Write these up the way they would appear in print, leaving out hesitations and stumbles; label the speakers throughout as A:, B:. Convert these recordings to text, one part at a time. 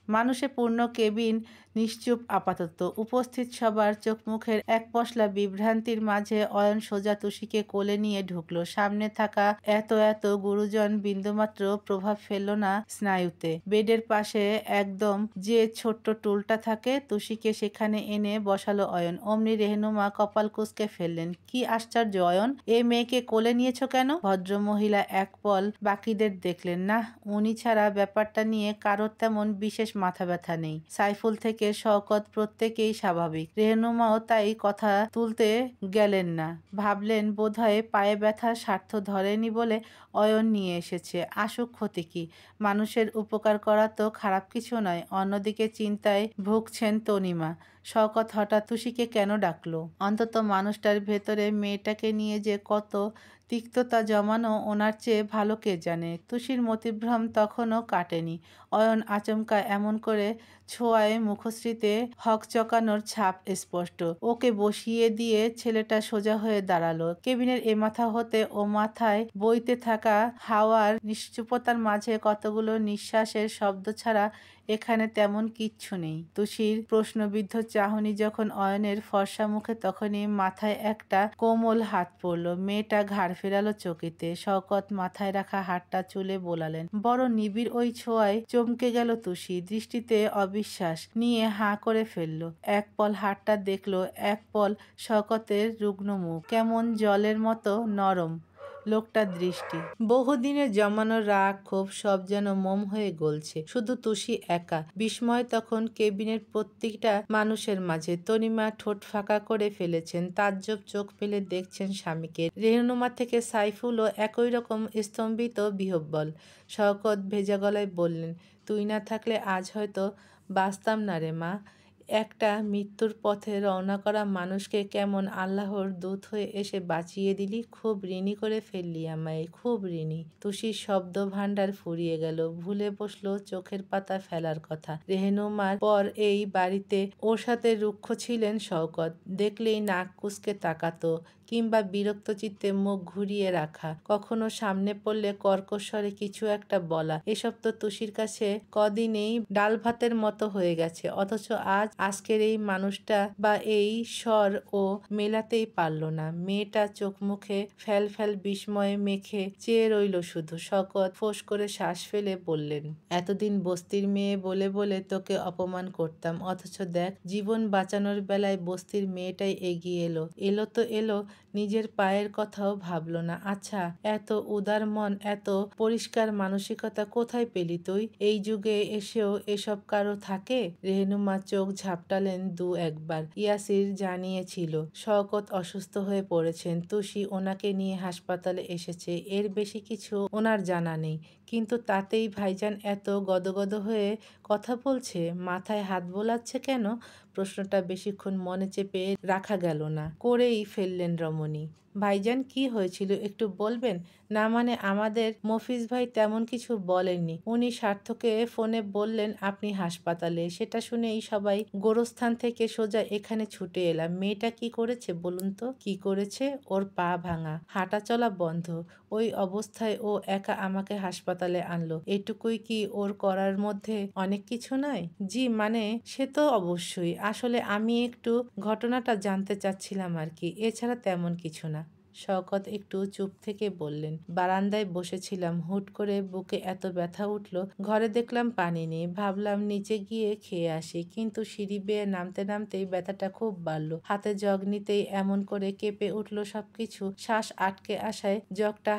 A: মানুষে পূর্ণ কেবিন নিশ্চুপ আপাতত। উপস্থিত সবার চোখ মুখের এক পশলা বিভ্রান্তির মাঝে অয়ন সোজা তুষিকে কোলে নিয়ে ঢুকল। সামনে থাকা এত গুরুজন বিন্দুমাত্র প্রভাব ফেলল না স্নায়ুতে। বেডের পাশে একদম যে ছোট্ট টুলটা থাকে, তুষিকে সেখানে এনে বসালো অয়ন। অমনি রেহনুমা কপাল কুঁচকে ফেললেন। কি আশ্চর্য অয়ন, এ মেয়েকে কোলে নিয়েছ কেন? ভদ্রমহিলা এক পল বাকিদের দেখলেন। না, উনি ছাড়া ব্যাপারটা নিয়ে কারোর তেমন বিশেষ মাথা ব্যথা নেই। সাইফুল থেকে শওকত প্রত্যেকেই স্বাভাবিক। রেহনুমাও তাই কথা তুলতে গেলেন না। ভাবলেন বোধহয় পায়ে ব্যথার স্বার্থ ধরেনি বলে অয়ন নিয়ে এসেছে। আসুক, ক্ষতি কি? মানুষের উপকার করা তো খারাপ কিছু নয়। অন্যদিকে চিন্তায় ভুগছেন তনিমা। শওকত হঠাৎ তুষিকে কেন ডাকলো? অন্তত মানুষটার ভেতরে মেয়েটাকে নিয়ে যে কত তিক্ততা জমানো ওনার চেয়ে ভালো কে জানে। তুষির মতিভ্রম তখনও কাটেনি। অয়ন আচমকা এমন করে ছোঁয়ায় মুখশ্রীতে হকচকানোর ছাপ স্পষ্ট। ওকে বসিয়ে দিয়ে ছেলেটা সোজা হয়ে দাঁড়ালো। কেবিনের এ মাথা হতে ও মাথায় বইতে থাকা হাওয়ার নিশ্চুপতার মাঝে কতগুলো নিঃশ্বাসের শব্দ ছাড়া এখানে তেমন কিচ্ছু নেই। তুষির প্রশ্নবিদ্ধ চাহনি যখন অয়নের ফর্সা মুখে, তখনই মাথায় একটা কোমল হাত পড়ল। মেয়েটা ঘাড় ফেরালো চকিতে। শওকত মাথায় রাখা হাতটা চুলে বোলালেন। বড় নিবিড় ওই ছোঁয়ায় চমকে গেল তুষি। দৃষ্টিতে অবিশ্বাস নিয়ে হাঁ করে ফেলল। এক পল হাতটা দেখল, এক পল শওকতের রুগ্ন মুখ। কেমন জলের মতো নরম লোকটার দৃষ্টি। বহুদিনের জমানো রাগ ক্ষোভ সব যেন মোম হয়ে গলছে। শুধু তুষি একা। বিস্ময় তখন কেবিনের প্রত্যেকটা মানুষের মাঝে। তনিমা ঠোঁট ফাঁকা করে ফেলেছেন, তাজ্জব চোখ ফেলে দেখছেন স্বামীকে। রেহনুমা থেকে সাইফুলও একই রকম স্তম্ভিত বিহ্বল। শওকত ভেজা গলায় বললেন, তুই না থাকলে আজ হয়তো বাঁচতাম না রে মা। একটা মৃত্যুর পথে রওনা করা মানুষকে কেমন আল্লাহর দূত হয়ে এসে বাঁচিয়ে দিলি। খুব ঋণী করে ফেললি আমায়, খুব ঋণী। তুষির শব্দ ভাণ্ডার ফুরিয়ে গেল। ভুলে বসলো চোখের পাতা ফেলার কথা। রেহনুমার পর এই বাড়িতে ওর সাথে রুক্ষ ছিলেন শওকত। দেখলেই নাক কুঁচকে তাকাতো, কিংবা বিরক্ত চিত্তে মুখ ঘুরিয়ে রাখা, কখনো সামনে পড়লে কর্কশ্বরে কিছু একটা বলা। এসব তো তুষির কাছে কদিনেই ডাল ভাতের মতো হয়ে গেছে। অথচ আজকের এই মানুষটা বা এই স্বর ও মেলাতেই পারল না। মেয়েটা চোখ মুখে ফ্যাল ফ্যাল বিস্ময়ে মেখে চেয়ে রইল শুধু। শওকত ফোঁস করে শ্বাস ফেলে বললেন, এতদিন বস্তির মেয়ে বলে বলে তোকে অপমান করতাম, অথচ দেখ, জীবন বাঁচানোর বেলায় বস্তির মেয়েটাই এগিয়ে এলো। এলো তো এলো, নিজের পায়ের কথাও ভাবলো না। আচ্ছা, এত উদার মন, এত পরিষ্কার মানসিকতা কোথায় পেলি তুই? এই যুগে এসেও এসব কারো থাকে? রেহনুমা চোখ ঝাপটালেন দু একবার। ইয়াসির জানিয়েছিল শওকত অসুস্থ হয়ে পড়েছেন, তুষি ওনাকে নিয়ে হাসপাতালে এসেছে। এর বেশি কিছু ওনার জানা নেই। কিন্তু তাতেই ভাইজান এত গদগদ হয়ে কথা বলছে, মাথায় হাত বোলাচ্ছে কেন? প্রশ্নটা বেশিক্ষণ মনে চেপে রাখা গেল না। করেই ফেললেন রমণী। ভাইজান, কি হয়েছিল একটু বলবেন? না মানে আমাদের মফিজ ভাই তেমন কিছু বলেননি। উনি স্বার্থকে ফোনে বললেন আপনি হাসপাতালে। সেটা শুনেই সবাই গোরস্থান থেকে সোজা এখানে ছুটে এলাম। মেয়েটা কি করেছে বলুন তো? কি করেছে? ওর পা ভাঙা, হাঁটা চলা বন্ধ। ওই অবস্থায় ও একা আমাকে হাসপাতালে আনলো। এটুকুই কি ওর করার মধ্যে অনেক কিছু নয়? জি মানে সে তো অবশ্যই। আসলে আমি একটু ঘটনাটা জানতে চাচ্ছিলাম আর কি, এছাড়া তেমন কিছু না। শওকত একটু চুপ থেকে বললেন, বারান্দায় বসেছিলাম, হুট করে বুকে এত ব্যথা উঠল। ঘরে দেখলাম পানি নেই, ভাবলাম নিচে গিয়ে খেয়ে আসি। কিন্তু সিঁড়ি বেয়ে নামতে নামতেই ব্যথাটা খুব বাড়ল। হাতে জগ নিতেই এমন করে কেঁপে উঠল সবকিছু। শ্বাস আটকে আসায় জগটা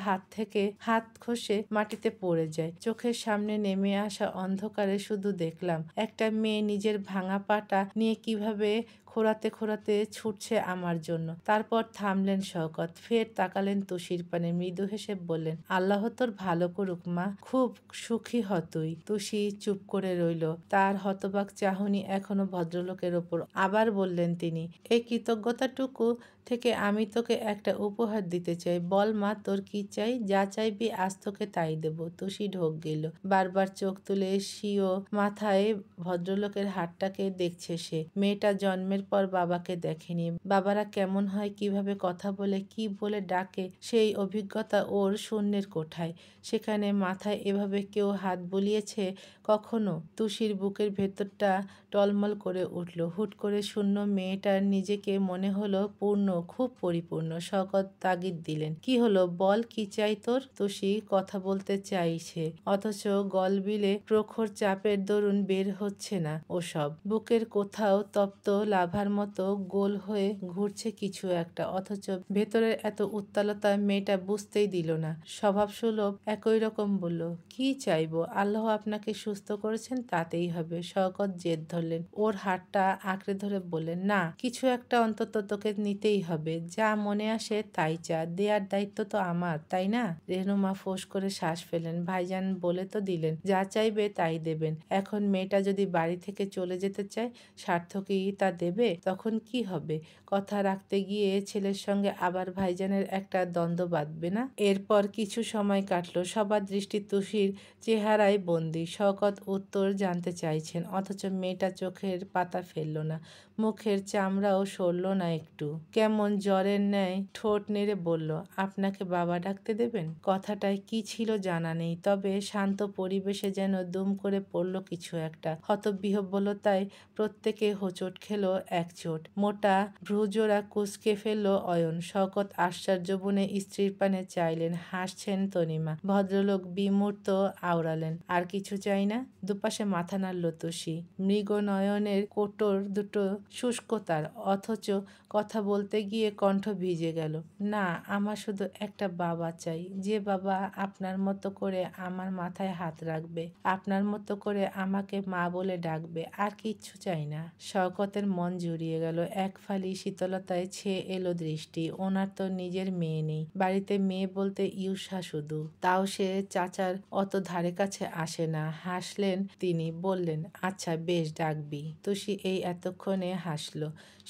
A: হাত খসে মাটিতে পড়ে যায়। চোখের সামনে নেমে আসা অন্ধকারে শুধু দেখলাম একটা মেয়ে নিজের ভাঙা পাটা নিয়ে কিভাবে খোঁড়াতে খোঁড়াতে ছুটছে আমার জন্য। তারপর থামলেন শওকত, ফের তাকালেন তুষির পানে, মৃদু হেসে বললেন, আল্লাহ তোর ভালো করুক মা, খুব সুখী হ তুই। তুষি চুপ করে রইল, তার হতবাক চাহনি এখনো ভদ্রলোকের ওপর। আবার বললেন তিনি, এই কৃতজ্ঞতাটুকু থেকে আমি তোকে একটা উপহার দিতে চাই। বল মা, তোর কি চাই? যা চাইবি আজ তোকে তাই দেব। তুষি ঢোক গেল। বারবার চোখ তুলে স্বীয় মাথায় ভদ্রলোকের হাতটাকে দেখছে সে। মেয়েটা জন্মের পর বাবাকে দেখেনি। বাবারা কেমন হয়, কিভাবে কথা বলে, কি বলে ডাকে, সেই অভিজ্ঞতা ওর শূন্যের কোঠায়। সেখানে মাথায় এভাবে কেউ হাত বুলিয়েছে কখনো? তুষির বুকের ভেতরটা টলমল করে উঠল। হুট করে শূন্য মেয়েটার নিজেকে মনে হলো পূর্ণ, খুব পরিপূর্ণ। শওকত তাগিদ দিলেন, কি হলো বল, কি চাই তোর? তুষি কথা বলতে চাইছে, অথচ গলবিলে প্রখর চাপের দরুন বের হচ্ছে না ওসব। বুকের কোথাও তপ্ত লাভার মতো গোল হয়ে ঘুরছে কিছু একটা, অথচ ভেতরের এত উত্তালতা মেয়েটা বুঝতেই দিল না। স্বভাবসুলভ একই রকম বলল, কি চাইবো? আল্লাহ আপনাকে সুস্থ করেছেন, তাতেই হবে। শওকত জেদ ধরলেন। ওর হাতটা আঁকড়ে ধরে বললেন, না, কিছু একটা অন্তত তোকে নিতেই হবে। যা মনে আসে তাই চা, দেয়ার দায়িত্ব তো আমার, তাই না? রেহনুমা ফোঁস করে শ্বাস ফেলেন। ভাইজান বলে তো দিলেন যা চাইবে তাই দেবেন। এখন মেয়েটা যদি বাড়ি থেকে চলে যেতে চায়, সার্থকই তা দেবে? তখন কি হবে? কথা রাখতে গিয়ে ছেলের সঙ্গে আবার ভাইজানের একটা দ্বন্দ্ব বাঁধবে না? এরপর কিছু সময় কাটল। সবার দৃষ্টি তুষির চেহারায় বন্দী। শওকত উত্তর জানতে চাইছেন, অথচ মেয়েটা চোখের পাতা ফেলল না, মুখের চামড়াও সরল না একটু। কেমন জ্বরের ন্যায় ঠোঁট নেড়ে বলল, আপনাকে বাবা ডাকতে দেবেন? কথাটায় কি ছিল জানা নেই, তবে শান্ত পরিবেশে যেন দুম করে পড়ল কিছু একটা। হতবিহ্বলতায় প্রত্যেকে হোঁচট খেল এক চোট। মোটা ভ্রুজোড়া কুঁচকে ফেলল অয়ন। শওকত আশ্চর্য বনে স্ত্রীর পানে চাইলেন। হাসছেন তনিমা। ভদ্রলোক বিমূর্ত আওড়ালেন, আর কিছু চাই না? দুপাশে মাথা নাড়ল তুষি। মৃগনয়নের কোটর দুটো শুষ্কতার, অথচ কথা বলতে গিয়ে কণ্ঠ ভিজে গেল। না, আমার শুধু একটা বাবা চাই, যে বাবা আপনার মতো করে আমার মাথায় হাত রাখবে, আপনার মতো করে আমাকে মা বলে ডাকবে, আর কিচ্ছু চাই না। শওকতের মন জুড়িয়ে গেল। এক ফালি শীতলতায় ছেয়ে এলো দৃষ্টি। ওনার তো নিজের মেয়ে নেই বাড়িতে, মেয়ে বলতে ইউসা শুধু, তাও সে চাচার অত ধারে কাছে আসে না। হাসলেন তিনি, বললেন, আচ্ছা বেশ, ডাকবি। তুষি এই এতক্ষণে হাসল।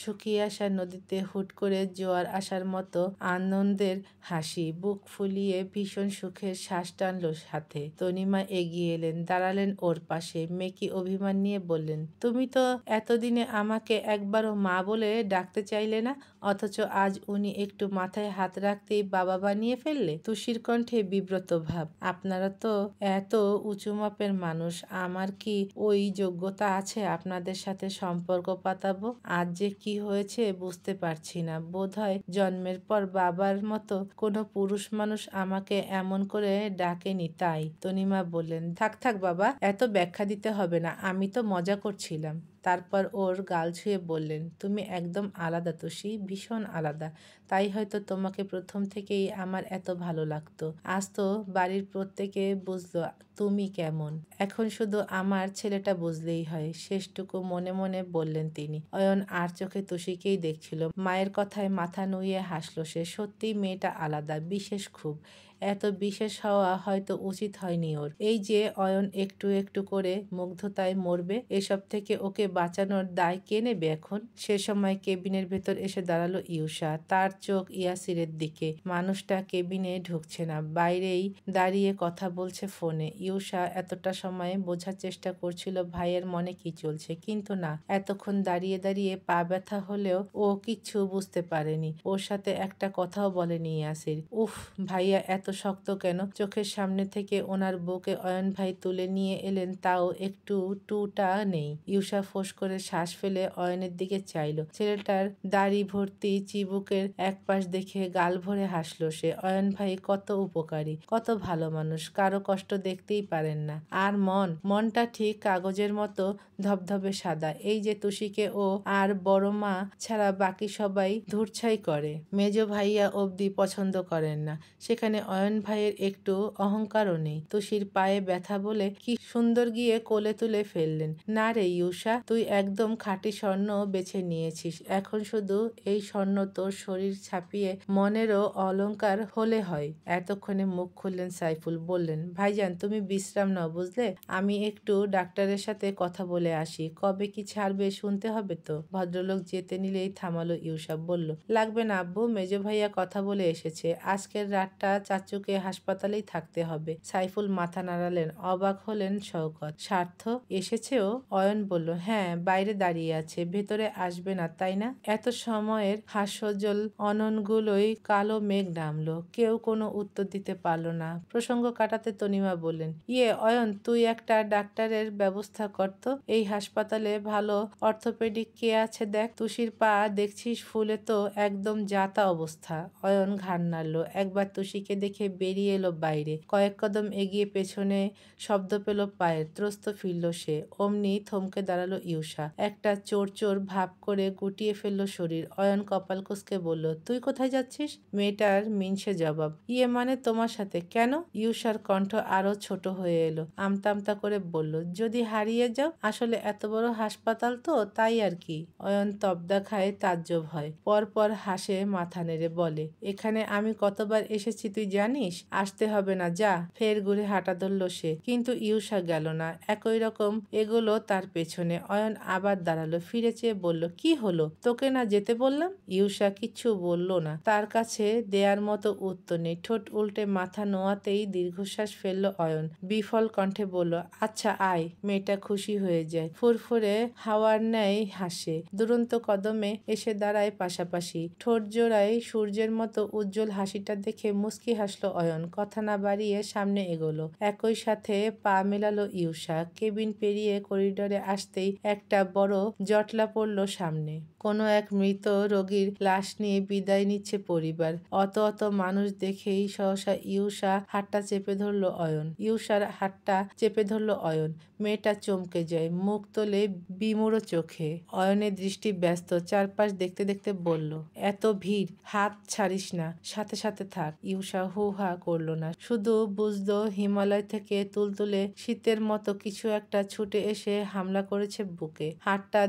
A: শুকিয়ে আসা নদীতে হুট করে জোয়ার আসার মতো আনন্দের হাসি। বুক ফুলিয়ে ভীষণ সুখের শ্বাস টানল সাথে। তনিমা এগিয়ে এলেন, দাঁড়ালেন ওর পাশে। মেকি অভিমান নিয়ে বললেন, তুমি তো এতদিনে আমাকে একবারও মা বলে ডাকতে চাইলে না, অথচ আজ উনি একটু মাথায় হাত রাখতেই বাবা বানিয়ে ফেললে। তুষির কণ্ঠে বিব্রত ভাব। আপনারা তো এত উঁচু মাপের মানুষ, আমার কি ওই যোগ্যতা আছে আপনাদের সাথে সম্পর্ক পাতাবো? আজ যে কি হয়েছে বুঝতে পারছি না। বোধহয় জন্মের পর বাবার মতো কোনো পুরুষ মানুষ আমাকে এমন করে ডাকেনি, তাই। তনিমা বললেন, থাক থাক বাবা, এত ব্যাখ্যা দিতে হবে না, আমি তো মজা করছিলাম। তারপর ওর গাল ছুঁয়ে বললেন, তুমি একদম আলাদা তুষি, ভীষণ আলাদা। তাই হয়তো তোমাকে প্রথম থেকেই আমার এত ভালো লাগতো। আজ তো বাড়ির প্রত্যেকে বুঝলো তুমি কেমন। এখন শুধু আমার ছেলেটা বুঝলেই হয়, শেষটুকু মনে মনে বললেন তিনি। অয়ন আর চোখে তুষিকেই দেখছিল। মায়ের কথায় মাথা নুইয়ে হাসল সে। সত্যিই মেয়েটা আলাদা, বিশেষ খুব। এত বিশেষ হওয়া হয়তো উচিত হয়নি ওর। এই যে অয়ন একটু একটু করে মুগ্ধতায় মরবে, এসব থেকে ওকে বাঁচানোর দায় কে নেবে এখন? সে সময় কেবিনের ভেতর এসে দাঁড়ালো ইউসা। তার চোখ ইয়াসিরের দিকে। মানুষটা কেবিনে ঢুকছে না, বাইরেই দাঁড়িয়ে কথা বলছে ফোনে। ইউসা এতটা সময় বোঝার চেষ্টা করছিল ভাইয়ের মনে কি চলছে, কিন্তু না, এতক্ষণ দাঁড়িয়ে দাঁড়িয়ে পা ব্যথা হলেও ও কিচ্ছু বুঝতে পারেনি। ওর সাথে একটা কথাও বলেনি ইয়াসির। উফ, ভাইয়া এত শক্ত কেন? চোখের সামনে থেকে ওনার বুকে অয়ন ভাই তুলে নিয়ে এলেন, তাও একটু টুটা নেই। ইউসা ফোঁস করে শ্বাস ফেলে অয়নের দিকে চাইল। ছেলেটার দাড়ি ভর্তি চিবুকের একপাশ দেখে গাল ভরে হাসল সে। অয়ন ভাই কত উপকারী, কত ভালো মানুষ, কারো কষ্ট দেখতেই পারেন না। আর মনটা ঠিক কাগজের মতো ধবধবে সাদা। এই যে তুষিকে ও আর বড় মা ছাড়া বাকি সবাই ধুরছাই করে, মেজ ভাইয়া অবধি পছন্দ করেন না। সেখানে অয়ন ভাইয়ের একটু অহংকারও নেই। তুষির পায়ে ব্যথা বলে কি সুন্দর গিয়ে কোলে তুলে ফেললেন। না রে ইউষা, তুই একদম খাঁটি স্বর্ণ বেছে নিয়েছিস। এখন শুধু এই স্বর্ণ তোর শরীর ছাপিয়ে মনেরও অলংকার হলে হয়। এতক্ষণে মুখ খুললেন সাইফুল, বললেন, ভাইজান তুমি বিশ্রাম নাও বুঝলে, আমি একটু ডাক্তারের সাথে কথা বলে আসি। কবে কি ছাড়বে শুনতে হবে তো। ভদ্রলোক যেতে নিলেই থামালো ইউসা, বলল, লাগবে না আব্বু, মেজো ভাইয়া কথা বলে এসেছে, আজকের রাতটা চাচুকে হাসপাতালেই থাকতে হবে। সাইফুল মাথা নাড়ালেন। অবাক হলেন শওকত। স্বার্থ এসেছেও? অয়ন বলল, হ্যাঁ, বাইরে দাঁড়িয়ে আছে, ভেতরে আসবে না তাই না? এত সময়ের হাস্যজ্জ্বল অননগুলোই কালো মেঘ নামলো। কেউ কোনো উত্তর দিতে পারল না। প্রসঙ্গ কাটাতে তনিমা বললেন, অয়ন, তুই একটা ডাক্তারের ব্যবস্থা করত, এই হাসপাতালে ভালো অর্থোপেডিক কে আছে দেখ। তুষির পা দেখছিস ফুলে তো একদম জাতা অবস্থা। অয়ন ঘাড় নাড়ল। একবার তুষিকে দেখে বেরিয়ে এলো বাইরে। কয়েক কদম এগিয়ে পেছনে শব্দ পেল পায়ের, ত্রস্ত ফিরল সে। অমনি থমকে দাঁড়ালো ইউসা। একটা চোর চোর ভাব করে গুটিয়ে ফেললো শরীর। অয়ন কপাল কুঁচকে বলল, তুই কোথায় যাচ্ছিস? মেয়েটার মিনসে জবাব, মানে তোমার সাথে। কেন? ইউসার কণ্ঠ আরো ছোট হয়ে এলো। আমতা আমতা করে বলল, যদি হারিয়ে যাও। আসলে এত বড় হাসপাতাল তো, তাই আর কি। অয়ন তবদা খায়, তাজ্জব হয়। পরপর হাসে, মাথা নেড়ে বলে, এখানে আমি কতবার এসেছি তুই জানিস? আসতে হবে না, যা। ফের ঘুরে হাঁটা ধরল সে। কিন্তু ইউসা গেল না। একই রকম এগোলো তার পেছনে। অয়ন আবার দাঁড়ালো, ফিরে চেয়ে বলল, কি হলো? তোকে না যেতে বললাম? ইউসা কিচ্ছু বলল না। তার কাছে দেয়ার মতো উত্তর নেই। ঠোঁট উল্টে মাথা নোয়াতেই দীর্ঘশ্বাস ফেলল অয়ন। বিফল কণ্ঠে বলল, আচ্ছা আয়। মেয়েটা খুশি হয়ে যায়, ফুরফুরে হাওয়ার ন্যায় হাসে। দুরন্ত কদমে এসে দাঁড়ায় পাশাপাশি। ঠোঁট জোড়ায় সূর্যের মতো উজ্জ্বল হাসিটা দেখে মুচকি হাসল অয়ন। কথা না বাড়িয়ে সামনে এগোলো। একই সাথে পা মেলালো ইউসা। কেবিন পেরিয়ে করিডোরে আসতেই একটা বড় জটলা পড়ল সামনে। কোনো এক মৃত রোগীর লাশ নিয়ে বিদায় নিচ্ছে পরিবার। অত অত মানুষ দেখেই সহসা ইউসা হাতটা চেপে ধরল অয়ন। মেয়েটা চমকে যায়, মুখ তোলে বিমূঢ় চোখে। অয়নের দৃষ্টি ব্যস্ত। চারপাশ দেখতে দেখতে বলল, এত ভিড়, হাত ছাড়িস না, সাথে সাথে থাক। ইউসা হু হা করল না, শুধু বুঝলো হিমালয় থেকে তুলতুলে শীতের মতো কিছু একটা ছুটে এসে হামলা করেছে বুকে। হাতটা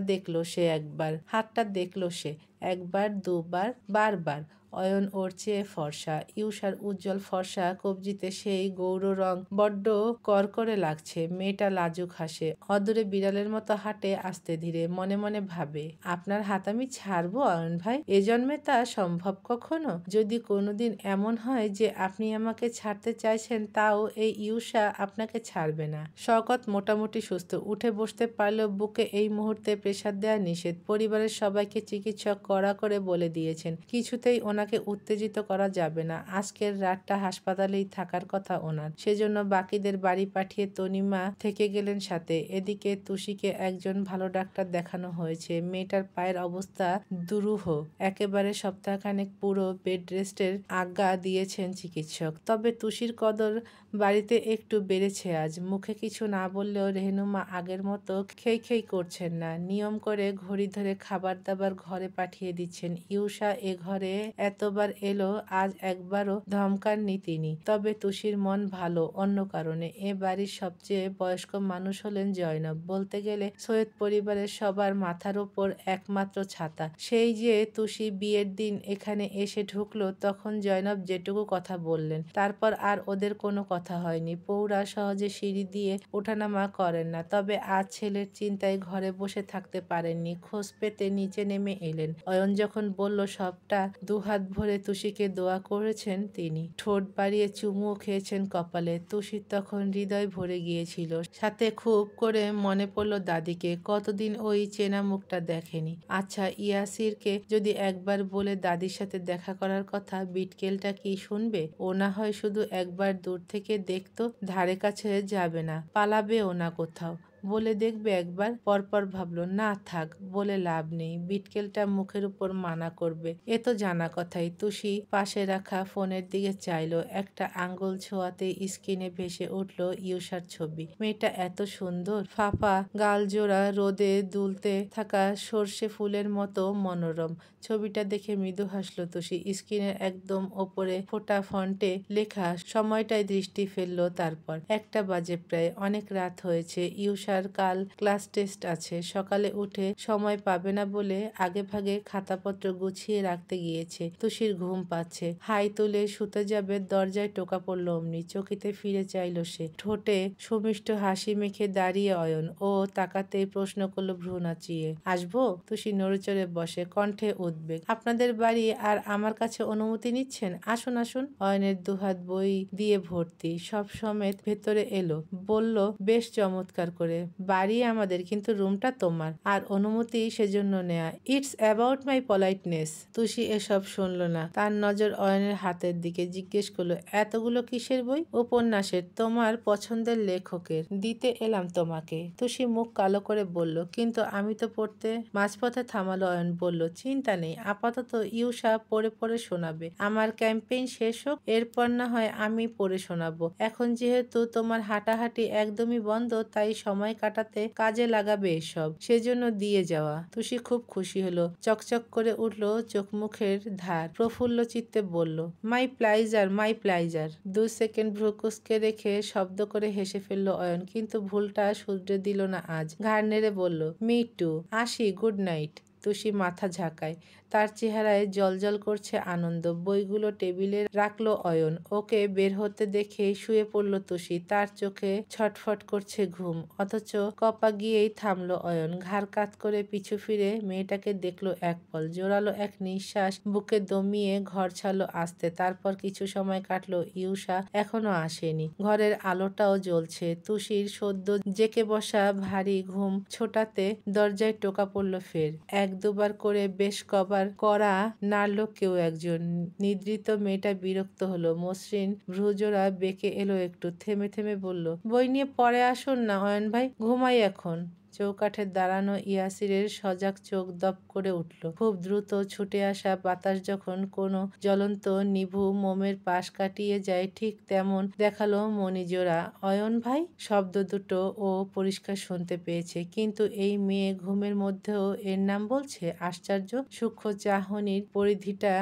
A: দেখলো সে একবার, দুবার, বারবার। অয়ন ওর চেয়ে ফর্সা। ইউসার উজ্জ্বল ফর্সা কবজিতে সেই গৌর রং বড্ড করকরে লাগছে। মেয়েটা লাজুক হাসে। অদূরে বিড়ালের মতো হাঁটে আস্তে ধীরে। মনে মনে ভাবে, আপনার হাত আমি ছাড়বো অয়ন ভাই? এ জন্মে তা সম্ভব কখনো? যদি কোনোদিন এমন হয় যে আপনি আমাকে ছাড়তে চাইছেন, তাও এই ইউসা আপনাকে ছাড়বে না। শওকত মোটামুটি সুস্থ, উঠে বসতে পারলেও বুকে এই মুহূর্তে প্রেসার দেওয়া নিষেধ। পরিবারের সবাইকে চিকিৎসক কড়া করে বলে দিয়েছেন, কিছুতেই ওনাকে উত্তেজিত করা যাবে না। আজকের রাতটা হাসপাতালেই থাকার কথা ওনার। সেজন্য বাকিদের বাড়ি পাঠিয়ে তনিমা থেকে গেলেন সাথে। এদিকে তুষিকে একজন ভালো ডাক্তার দেখানো হয়েছে। মেয়েটার পায়ের অবস্থা দুরূহ। একেবারে সপ্তাহখানেক পুরো বেড রেস্টের আজ্ঞা দিয়েছেন চিকিৎসক। তবে তুষির কদর বাড়িতে একটু বেড়েছে আজ। মুখে কিছু না বললেও রেহনুমা আগের মতো খেই করছেন না। নিয়ম করে ঘড়ি ধরে খাবার দাবার ঘরে পাঠিয়ে দিচ্ছেন। ইউসা এ ঘরে এতবার এলো, আজ একবারও ধমকাননি তিনি। তবে তুষির মন ভালো অন্য কারণে। এ বাড়ির সবচেয়ে বয়স্ক মানুষ হলেন জয়নব। বলতে গেলে সৈয়দ পরিবারের সবার মাথার উপর একমাত্র ছাতা। সেই যে তুষি বিয়ের দিন এখানে এসে ঢুকলো, তখন জয়নব যেটুকু কথা বললেন, তারপর আর ওদের কোনো কথা হয়নি। পৌরা সহজে সিঁড়ি দিয়ে ওঠানামা করেন না। তবে আজ ছেলের চিন্তায় ঘরে বসে থাকতে পারেননি। খোঁজ পেতে নিচে নেমে এলেন। অয়ন যখন বলল সবটা, দুহাত ভরে তুষিকে দোয়া করেছেন তিনি। ঠোঁট বাড়িয়ে চুমুও খেয়েছেন কপালে। তুষির তখন হৃদয় ভরে গিয়েছিল। সাথে খুব করে মনে পড়ল দাদিকে। কতদিন ওই চেনা মুখটা দেখেনি। আচ্ছা, ইয়াসিরকে যদি একবার বলে দাদির সাথে দেখা করার কথা, বিটকেলটা কি শুনবে? ও না হয় শুধু একবার দূর থেকে দেখতো, ধারে কাছে যাবে না, পালাবেও না কোথাও। বলে দেখবে একবার। পরপর ভাবলো, না থাক, বলে লাভ নেই, বিটকেলটা মুখের উপর মানা করবে, এ তো জানা কথাই। তুষি পাশে রাখা ফোনের দিকে চাইলো, একটা আঙ্গুল ছোঁয়াতে স্ক্রিনে ভেসে উঠল ইউষার ছবি। মেয়েটা এত সুন্দর, ফাঁপা গালজোড়া, রোদে দুলতে থাকা সর্ষে ফুলের মতো মনোরম। ছবিটা দেখে মৃদু হাসলো তুষি। স্ক্রিনের একদম ওপরে ফোটা ফন্টে লেখা সময়টায় দৃষ্টি ফেললো। তারপর 1টা বাজে প্রায়, অনেক রাত হয়েছে। ইউষার কাল ক্লাস টেস্ট আছে, সকালে উঠে সময় পাবে না বলে আগেভাগে খাতাপত্র গুছিয়ে রাখতে গিয়েছে। তুষির ঘুম পাচ্ছে, হাই তুলে শুতে যাবে, দরজায় টোকা পড়ল অমনি। চকিতে ফিরে চাইল সে, ঠোঁটে সুমিষ্ট হাসি মেখে দাঁড়িয়ে অয়ন। ও তাকাতেই প্রশ্ন করলো ভ্রু নাচিয়ে, আসবো? তুষি নড়েচড়ে বসে, কণ্ঠে উদ্বেগ। আপনাদের বাড়ি আর আমার কাছে অনুমতি নিচ্ছেন? আসুন আসুন। অয়নের দুহাত বই দিয়ে ভর্তি, সব সমেত ভেতরে এলো, বলল বেশ চমৎকার করে, বাড়ি আমাদের কিন্তু রুমটা তোমার, আর অনুমতি সেজন্য নেয়া। It's about my পলাইটনেস। তুষি এসব শুনল না, তার নজর অয়নের হাতের দিকে। জিজ্ঞেস করলো, এতগুলো কিসের বই? উপন্যাসের, তোমার পছন্দের লেখকের, দিতে এলাম তোমাকে। তুষি মুখ কালো করে বলল, কিন্তু আমি তো পড়তে। মাঝপথে থামালো অয়ন, বলল, চিন্তা নেই, আপাতত ইউষা পড়ে পড়ে শোনাবে, আমার ক্যাম্পেইন শেষ হোক, এরপর না হয় আমি পড়ে শোনাবো। এখন যেহেতু তোমার হাঁটাহাঁটি একদমই বন্ধ, তাই সময় কাটাতে কাজে লাগাবে এসব, সেজন্য দিয়ে যাওয়া। তুষি খুব খুশি হলো, চকচক করে উঠল চোখ মুখের ধার, প্রফুল্ল চিত্তে বলল, মাই প্লাইজার, মাই প্লাইজার। 2 সেকেন্ড ভ্রু কুঁচকে রেখে শব্দ করে হেসে ফেলল অয়ন, কিন্তু ভুলটা শুধরে দিল না আজ। ঘাড় নেড়ে বলল, মি টু, আসি, গুড নাইট। তুষি মাথা ঝাঁকায়, তার চেহারায় জ্বলজ্বল করছে আনন্দ। বইগুলো টেবিলে রাখলো অয়ন। ওকে বের হতে দেখে শুয়ে পড়ল তুষি। তার চোখে ছটফট করছে ঘুম, অথচ কপা গিয়েই থামলো অয়ন। ঘাড় কাত করে পিছু ফিরে মেয়েটাকে দেখলো এক পল, জোরালো এক নিঃশ্বাস বুকে দমিয়ে ঘর ছাড়লো আস্তে। তারপর কিছু সময় কাটলো। ইউষা এখনো আসেনি, ঘরের আলোটাও জ্বলছে। তুষির সদ্য জেকে বসা ভারী ঘুম ছোটাতে দরজায় টোকা পড়ল ফের। 1-2বার করে বেশ কবার কড়া নাড়ল কেউ একজন। নিদ্রিত মেয়েটা বিরক্ত হলো, মসৃণ ভ্রুজোড়া বেঁকে এলো একটু, থেমে থেমে বলল, বই নিয়ে পরে আসুন না অয়ন ভাই, ঘুমাই এখন। চৌকাঠে দাঁড়ানো ইয়াসিরের সজাগ চোখ দপ করে উঠল। খুব দ্রুত ছুটে আসা বাতাস যখন কোনো জ্বলন্ত নিভু মোমের পাশ কাটিয়ে যায়, ঠিক তেমন দেখালো মণিজোড়া। অয়ন ভাই, শব্দ দুটো ও পরিষ্কার শুনতে পেয়েছে, কিন্তু এই মেয়ে ঘুমের মধ্যেও এর নাম বলছে। আশ্চর্য। সূক্ষ্ম চাহনির পরিধিটা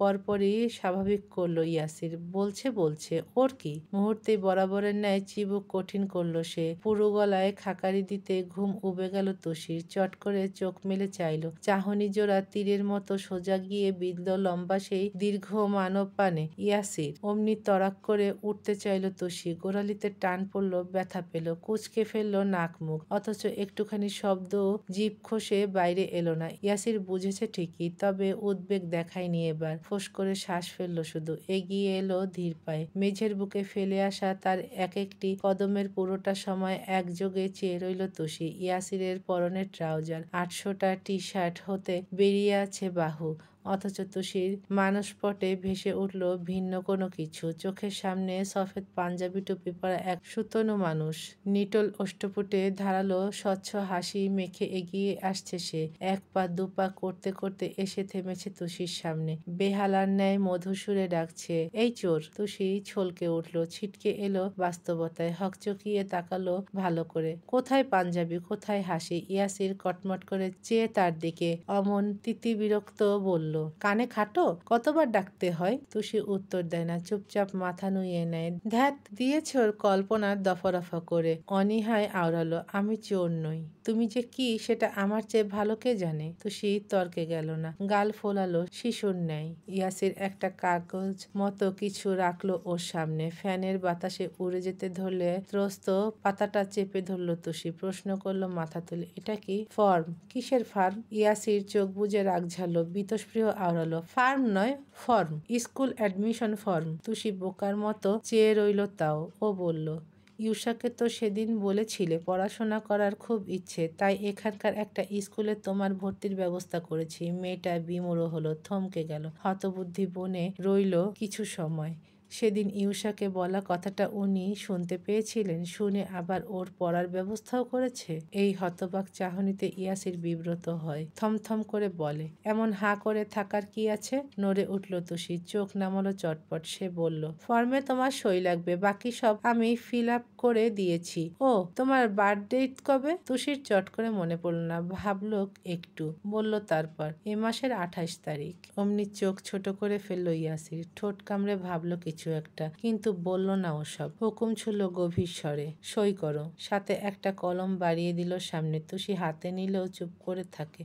A: পরপরই স্বাভাবিক করলো ইয়াসির। বলছে ওর কি? মুহূর্তেই বরাবরের ন্যায় চিবুক কঠিন করলো সে। পুরো গলায় খাকারি দিতে ঘুম উবে গেল তুষির। চট করে চোখ মেলে চাইল, চাহনি জোড়া তীরের মতো সোজা গিয়ে বিঁধল লম্বা সেই দীর্ঘ মানব পানে। ইয়াসির। অমনি তড়াক করে উঠতে চাইল তুষি, গোড়ালিতে টান পড়ল, ব্যথা পেল, কুঁচকে ফেললো নাক মুখ, অথচ একটুখানি শব্দ জিভ খসে বাইরে এলো না। ইয়াসির বুঝেছে ঠিকই, তবে উদ্বেগ দেখায়নি এবার। ফোঁস করে শ্বাস ফেলল শুধু। এগিয়ে এলো ধীর পায়ে, মেঝের বুকে ফেলে আসা তার এক একটি কদমের পুরোটা সময় একযোগে চেয়ে রইল তুষি। ইয়াসিরের পরনের ট্রাউজার, 800টা টি-শার্ট হতে বেরিয়ে আছে বাহু, অথচ তুষির মানসপটে ভেসে উঠল ভিন্ন কোনো কিছু। চোখের সামনে সফেদ পাঞ্জাবি টুপি পরা এক সুতনু মানুষ, নিটোল অষ্টপুটে ধারালো স্বচ্ছ হাসি মেখে এগিয়ে আসছে সে। 1 পা 2 পা করতে করতে এসে থেমেছে তুষির সামনে, বেহালার ন্যায় মধুসূরে ডাকছে, এই চোর। তুষি ছলকে উঠল, ছিটকে এলো বাস্তবতায়, হকচকিয়ে তাকালো ভালো করে। কোথায় পাঞ্জাবি, কোথায় হাসি? ইয়াসির কটমট করে চেয়ে তার দিকে অমন তিতিবিরক্ত বলল, কানে খাটো, কতবার ডাকতে হয়? তুষি উত্তর দেয় না, চুপচাপ মাথা নুইয়ে নেয়। ধ্যাত, দিয়েছে ওর কল্পনার দফা করে। অনীহায় আওড়ালো, আমি চোর নই, তুমি যে কি সেটা আমার চেয়ে ভালো কে জানে? তুষি তর্কে গেল না, গাল ফোলালো শিশুর ন্যায়। ইয়াসির একটা কাগজ মতো কিছু রাখলো ওর সামনে, ফ্যানের বাতাসে উড়ে যেতে ধরলে ত্রস্ত পাতাটা চেপে ধরল তুষি। প্রশ্ন করলো মাথা তুলে, এটা কি? ফর্ম। কিসের ফার্ম? ইয়াসির চোখ বুজে রাগ ঝাড়ল, বীতস্পৃহ আওড়ালো, ফার্ম নয়, form, school admission form. Tushi বোকার মতো চেয়ে রইল তাও। ও বলল, ইউষাকে তো সেদিন বলেছিলে পড়াশোনা করার খুব ইচ্ছে, তাই এখানকার একটা স্কুলে তোমার ভর্তির ব্যবস্থা করেছি। মেয়েটা বিমূঢ় হলো, থমকে গেল, হতবুদ্ধি বনে রইল কিছু সময়। সেদিন ইউসাকে বলা কথাটা উনি শুনতে পেয়েছিলেন, শুনে আবার ওর পড়ার ব্যবস্থাও করেছে। এই হতবাক চাহনিতে ইয়াসির বিব্রত হয়, থমথম করে বলে, এমন হাঁ করে থাকার কি আছে? নড়ে উঠল তুষি, চোখ নামালো চটপট। সে বলল, ফর্মে তোমার সই লাগবে, বাকি সব আমি ফিল আপ করে দিয়েছি। ও, তোমার বার্থডে কবে? তুষির চট করে মনে পড়ল না, ভাবলো একটু, বলল তারপর এ মাসের 28 তারিখ। অমনি চোখ ছোট করে ফেললো ইয়াসির, ঠোঁট কামড়ে ভাবলো কিছু একটা, কিন্তু বলল না ওসব। হুকুম ছুড়ল গভীর স্বরে, সই করো। সাথে একটা কলম বাড়িয়ে দিল সামনে। তুষি হাতে নিলেও চুপ করে থাকে।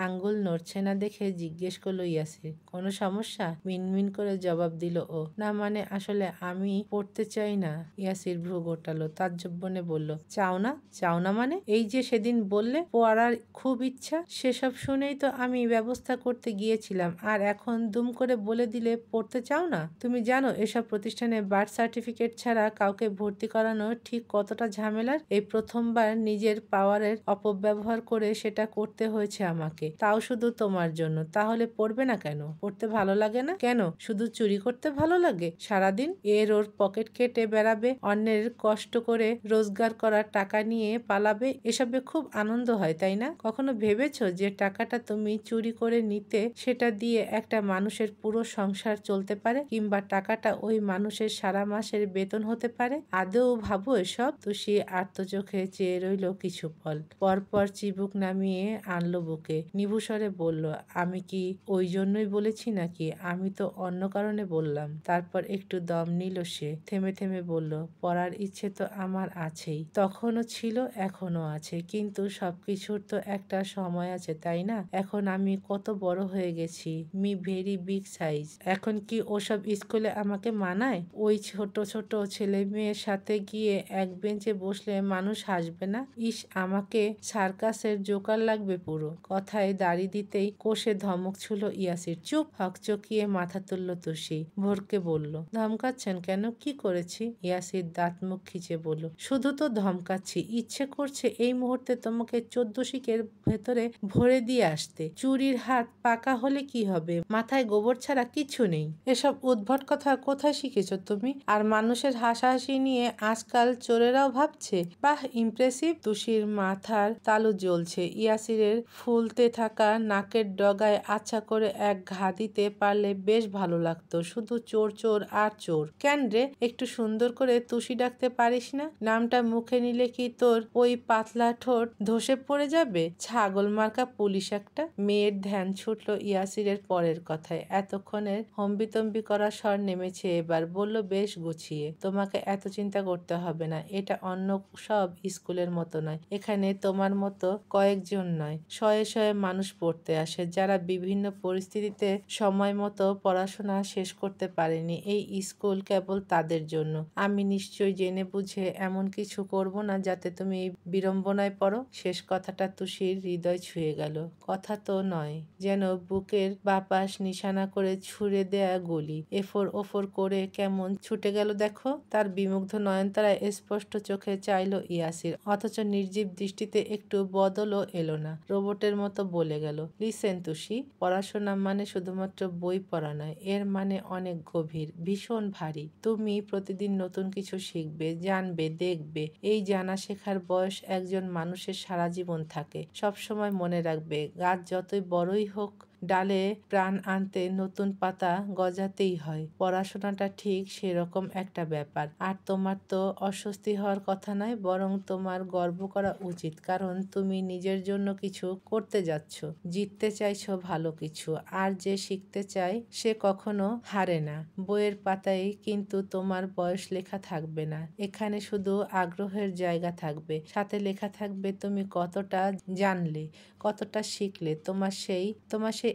A: আঙ্গুল নড়ছে না দেখে জিজ্ঞেস করলো ইয়াসির, কোনো সমস্যা? মিনমিন করে জবাব দিল ও, না মানে আসলে আমি পড়তে চাই না। ইয়াসির ভ্রু গোটালো, তাজ্জব বলল, চাও না? চাও না মানে? এই যে সেদিন বললে পড়ার খুব ইচ্ছা, সেসব শুনেই তো আমি ব্যবস্থা করতে গিয়েছিলাম, আর এখন দুম করে বলে দিলে পড়তে চাও না? তুমি জানো এসব প্রতিষ্ঠানে বার্থ সার্টিফিকেট ছাড়া কাউকে ভর্তি করানো ঠিক কতটা ঝামেলার? এই প্রথমবার নিজের পাওয়ারের অপব্যবহার করে সেটা করতে হয়েছে আমাকে, তাও শুধু তোমার জন্য। তাহলে পড়বে না কেন? পড়তে ভালো লাগে না? কেন শুধু চুরি করতে ভালো লাগে সারাদিন? ওর পকেট কেটে বেড়াবে, অন্যের কষ্ট করে রোজগার করার টাকা নিয়ে পালাবে, এসবে খুব আনন্দ হয় তাই না? কখনো ভেবেছো যে টাকাটা তুমি চুরি করে নিতে, সেটা দিয়ে একটা মানুষের পুরো সংসার চলতে পারে, কিংবা টাকাটা ওই মানুষের সারা মাসের বেতন হতে পারে? আদৌ ভাবো এসব? তুষি আর্তচোখে চেয়ে রইল কিছু পল, পরপর চিবুক নামিয়ে আনলো বুকে, নিভুস্বরে বলল, আমি কি ওই জন্যই বলেছি নাকি? আমি তো অন্য কারণে বললাম। তারপর একটু দম নিল সে, থেমে থেমে বলল, পড়ার ইচ্ছে তো আমার আছেই, তখনও ছিল, এখনো আছে, কিন্তু সবকিছুর তো একটা সময় আছে তাই না? এখন আমি কত বড় হয়ে গেছি, মি ভেরি বিগ সাইজ। এখন কি ওসব স্কুলে আমাকে মানায়? ওই ছোট ছোট ছেলে মেয়ের সাথে গিয়ে এক বেঞ্চে বসলে মানুষ হাসবে না? ইস, আমাকে সার্কাসের জোকার লাগবে পুরো। কথায় দাড়ি দিতেই কোষে ধমক ছুঁল ইয়াসির। চুপ! হকচকিয়ে মাথা তুলল তুষি, ভোরকে বলল, ধমকাচ্ছেন কেন? কি করেছি? ইয়াসির দাঁত মুখ খিচে বলল, শুধু তো ধমকাচ্ছি, ইচ্ছে করছে এই মুহূর্তে তোমাকে 14 শিকের ভেতরে ভরে দিয়ে আসতে। চুরির হাত পাকা হলে কি হবে? মাথায় গোবর ছাড়া কিছু নেই। এসব উদ্ভট কথা কোথায় শিখেছ তুমি? আর মানুষের হাসাহাসি নিয়ে আজকাল চোরেরাও ভাবছে। বাহ, ইমপ্রেসিভ। তুষির মাথার তালু জ্বলছে। ইয়াসিরের ফুলতে থাকা নাকের ডগায় আচ্ছা করে এক ঘা দিতে পারলে বেশ ভালো লাগতো। শুধু চোর চোর আর চোর। কেন রে, একটু সুন্দর করে তুষি ডাকতে পারিস না? নামটা মুখে নিলে কি তোর ওই পাতলা ঠোঁট ধসে পড়ে যাবে? ছাগল মার্কা পুলিশ একটা। মেয়ের ধ্যান ছুটল ইয়াসিরের পরের কথায়। এতক্ষণের হম্বিতম্বি করা স্বর নেমেছে এবার। বলল বেশ গুছিয়ে, তোমাকে এত চিন্তা করতে হবে না। এটা অন্য সব স্কুলের মতো নয়। এখানে তোমার মতো কয়েকজন নয়, শয়ে শয়ে মানুষ পড়তে আসে, যারা বিভিন্ন পরিস্থিতিতে সময় মতো পড়াশোনা শেষ করতে পারেনি। এই স্কুল কেবল তাদের জন্য। আমি নিশ্চয়ই জেনে বুঝে এমন কিছু করব না যাতে তুমি বিড়ম্বনায় পড়ো। শেষ কথাটা তুষির হৃদয় ছুঁয়ে গেল। কথা তো নয়, যেন বুকের বাপাস নিশানা করে ছুঁড়ে দেয়া গুলি। এফোর ওফোর করে কেমন ছুটে গেল দেখো। তার বিমুগ্ধ নয়নতারায় স্পষ্ট চোখে চাইল ইয়াসির, অথচ নির্জীব দৃষ্টিতে একটু বদলও এলো না। রোবটের মতো বলে গেল, লিসেন তুষি, পড়াশোনা মানে শুধুমাত্র বই পড়া নয়, এর মানে অনেক গভীর, ভীষণ ভারী। তুমি প্রতিদিন নতুন কিছু শিখবে, জানবে, দেখবে। এই জানা শেখার বয়স একজন মানুষের সারা জীবন থাকে। সবসময় মনে রাখবে, গাছ যতই বড়ই হোক, ডালে প্রাণ আনতে নতুন পাতা গজাতেই হয়। পড়াশোনাটা ঠিক সেরকম একটা ব্যাপার। আর তোমার তো অস্বস্তি হওয়ার কথা নয়, বরং তোমার গর্ব করা উচিত, কারণ তুমি নিজের জন্য কিছু করতে যাচ্ছ, জিততে চাইছো ভালো কিছু। আর যে শিখতে চায় সে কখনো হারে না। বইয়ের পাতায় কিন্তু তোমার বয়স লেখা থাকবে না। এখানে শুধু আগ্রহের জায়গা থাকবে, সাথে লেখা থাকবে তুমি কতটা জানলে, কতটা শিখলে, তোমার সেই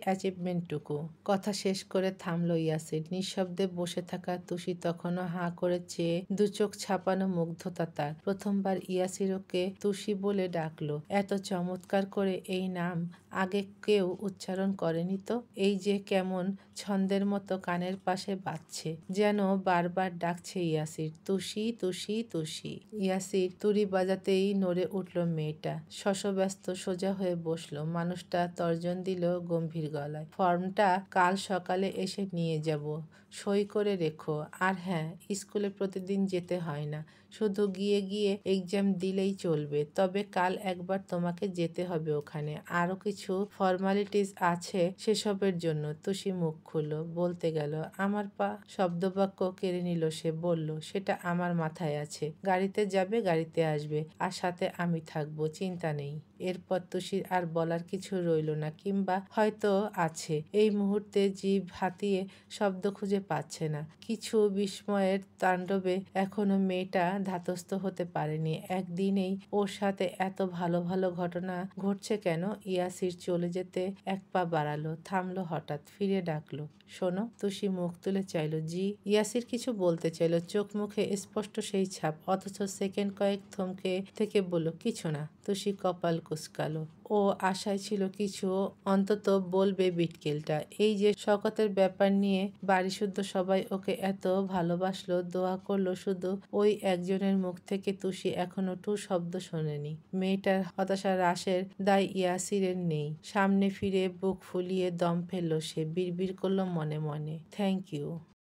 A: অ্যাচিভমেন্টটুকু। কথা শেষ করে থামলো ইয়াসির। নিঃশব্দে বসে থাকা তুষি তখনও হাঁ করে চেয়ে, দু চোখ ছাপানো মুগ্ধতা তার। প্রথমবার ইয়াসির ওকে তুষি বলে ডাকলো। এত চমৎকার করে এই নাম আগে কেউ উচ্চারণ করেনি তো। এই যে কেমন ছন্দের মতো কানের পাশে বাজছে, যেন বারবার ডাকছে ইয়াসির, তুষি তুষি তুষি। ইয়াসির তুড়ি বাজাতেই নড়ে উঠল মেয়েটা। শশব্যস্ত সোজা হয়ে বসলো। মানুষটা তর্জন দিল গম্ভীর গম্ভীর গলায়। ফর্মটা কাল সকালে এসে নিয়ে যাব, সই করে রেখো। আর হ্যাঁ, স্কুলে প্রতিদিন যেতে হয় না, শুধু গিয়ে গিয়ে এক্সাম দিলেই চলবে। তবে কাল একবার তোমাকে যেতে হবে ওখানে, আরো কিছু ফর্মালিটিস আছে সেসবের জন্য। তুষি মুখ খুলল, বলতে গেল। আমার পা শব্দবাক্য কেড়ে নিল সে। বলল, সেটা আমার মাথায় আছে। গাড়িতে যাবে, গাড়িতে আসবে, আর সাথে আমি থাকবো, চিন্তা নেই। এরপর তুষির আর বলার কিছু রইল না, কিংবা হয়তো আছে। এই মুহূর্তে জিভ হাতিয়ে শব্দ খুঁজে পাচ্ছে না। কিছু বিস্ময়ের তাণ্ডবে এখনো মেয়েটা ধাতস্থ হতে পারেনি। একদিনেই ওর সাথে এত ভালো ভালো ঘটনা ঘটছে কেন? ইয়াসির চলে যেতে এক পা বাড়ালো, থামলো হঠাৎ, ফিরে ডাকলো, শোনো। তুষি মুখ তুলে চাইল। জি। ইয়াসির কিছু বলতে চাইল, চোখ মুখে স্পষ্ট সেই ছাপ, অথচ সেকেন্ড কয়েক থমকে থেকে বলল, কিছু না। তুষি কপাল কুঁচকালো। ও আশায় ছিল কিছু অন্তত বলবে বিটকেলটা। এই যে শওকতের ব্যাপার নিয়ে বাড়িসুদ্ধ সবাই ওকে এত ভালোবাসলো, দোয়া করলো, শুধু ওই একজনের মুখ থেকে তুষি এখনো টু শব্দ শোনেনি। মেয়েটার হতাশা হ্রাসের দায় ইয়াসিরের নেই। সামনে ফিরে বুক ফুলিয়ে দম ফেলল সে, বিড়বিড় করল মনে মনে, থ্যাংক ইউ।